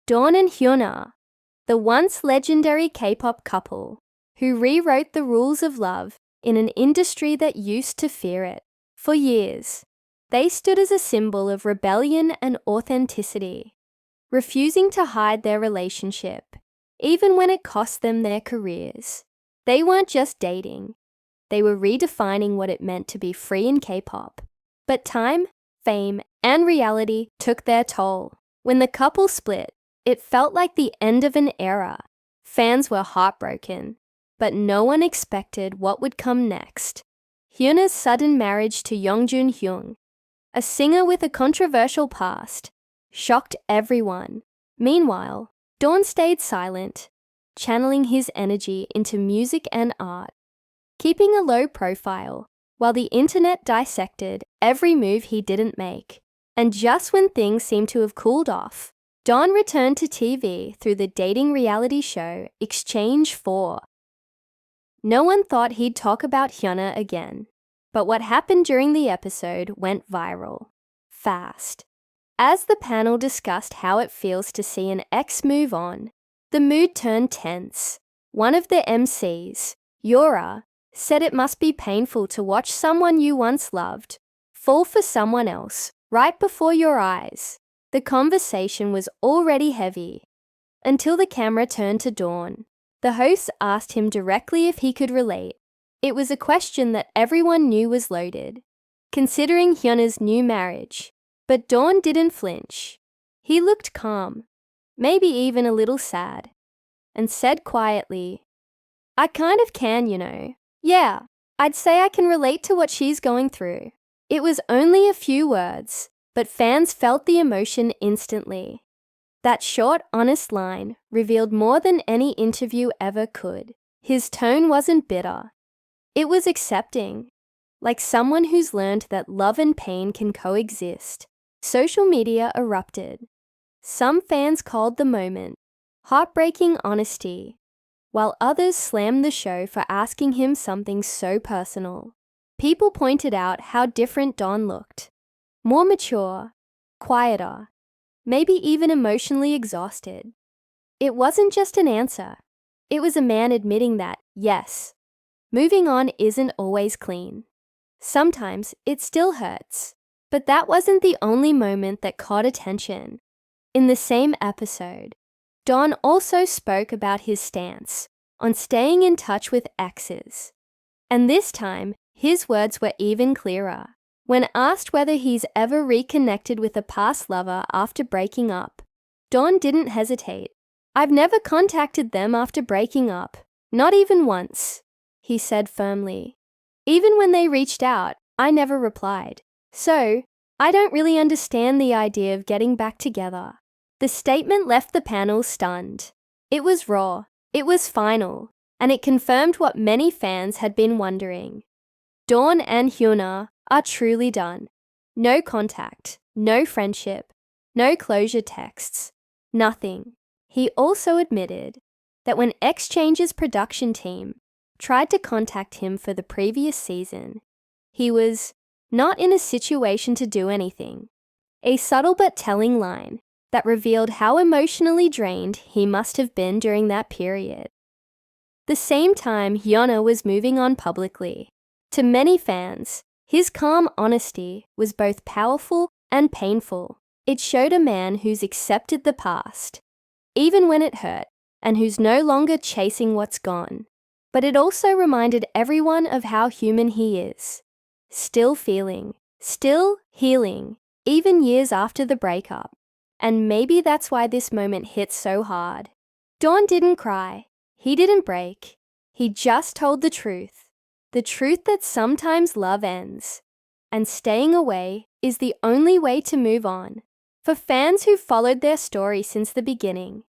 Dawn and HyunA, the once legendary K-pop couple who rewrote the rules of love in an industry that used to fear it. For years, they stood as a symbol of rebellion and authenticity, refusing to hide their relationship, even when it cost them their careers. They weren't just dating, they were redefining what it meant to be free in K-pop. But time, fame, and reality took their toll. When the couple split, it felt like the end of an era. Fans were heartbroken, but no one expected what would come next. HyunA's sudden marriage to Yong Jun Hyung, a singer with a controversial past, shocked everyone. Meanwhile, Dawn stayed silent, channeling his energy into music and art, keeping a low profile while the internet dissected every move he didn't make. And just when things seemed to have cooled off, Dawn returned to TV through the dating reality show Exchange 4. No one thought he'd talk about HyunA again, but what happened during the episode went viral, fast. As the panel discussed how it feels to see an ex move on, the mood turned tense. One of the MCs, Yora, said it must be painful to watch someone you once loved fall for someone else right before your eyes. The conversation was already heavy until the camera turned to Dawn. The host asked him directly if he could relate. It was a question that everyone knew was loaded, considering HyunA's new marriage. But Dawn didn't flinch. He looked calm, maybe even a little sad, and said quietly, "I kind of can, you know. Yeah, I'd say I can relate to what she's going through." It was only a few words, but fans felt the emotion instantly. That short, honest line revealed more than any interview ever could. His tone wasn't bitter. It was accepting, like someone who's learned that love and pain can coexist. Social media erupted. Some fans called the moment heartbreaking honesty, while others slammed the show for asking him something so personal. People pointed out how different Dawn looked. More mature, quieter, maybe even emotionally exhausted. It wasn't just an answer. It was a man admitting that, yes, moving on isn't always clean. Sometimes it still hurts. But that wasn't the only moment that caught attention. In the same episode, Dawn also spoke about his stance on staying in touch with exes. And this time, his words were even clearer. When asked whether he's ever reconnected with a past lover after breaking up, Dawn didn't hesitate. "I've never contacted them after breaking up, not even once," he said firmly. "Even when they reached out, I never replied. So, I don't really understand the idea of getting back together." The statement left the panel stunned. It was raw, it was final, and it confirmed what many fans had been wondering. Dawn and HyunA are truly done. No contact, no friendship, no closure texts, nothing. He also admitted that when Exchange's production team tried to contact him for the previous season, he was not in a situation to do anything. A subtle but telling line that revealed how emotionally drained he must have been during that period. The same time HyunA was moving on publicly. To many fans, his calm honesty was both powerful and painful. It showed a man who's accepted the past, even when it hurt, and who's no longer chasing what's gone. But it also reminded everyone of how human he is. Still feeling, still healing, even years after the breakup. And maybe that's why this moment hit so hard. Dawn didn't cry. He didn't break. He just told the truth. The truth that sometimes love ends. And staying away is the only way to move on. For fans who followed their story since the beginning,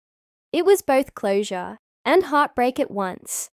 it was both closure and heartbreak at once.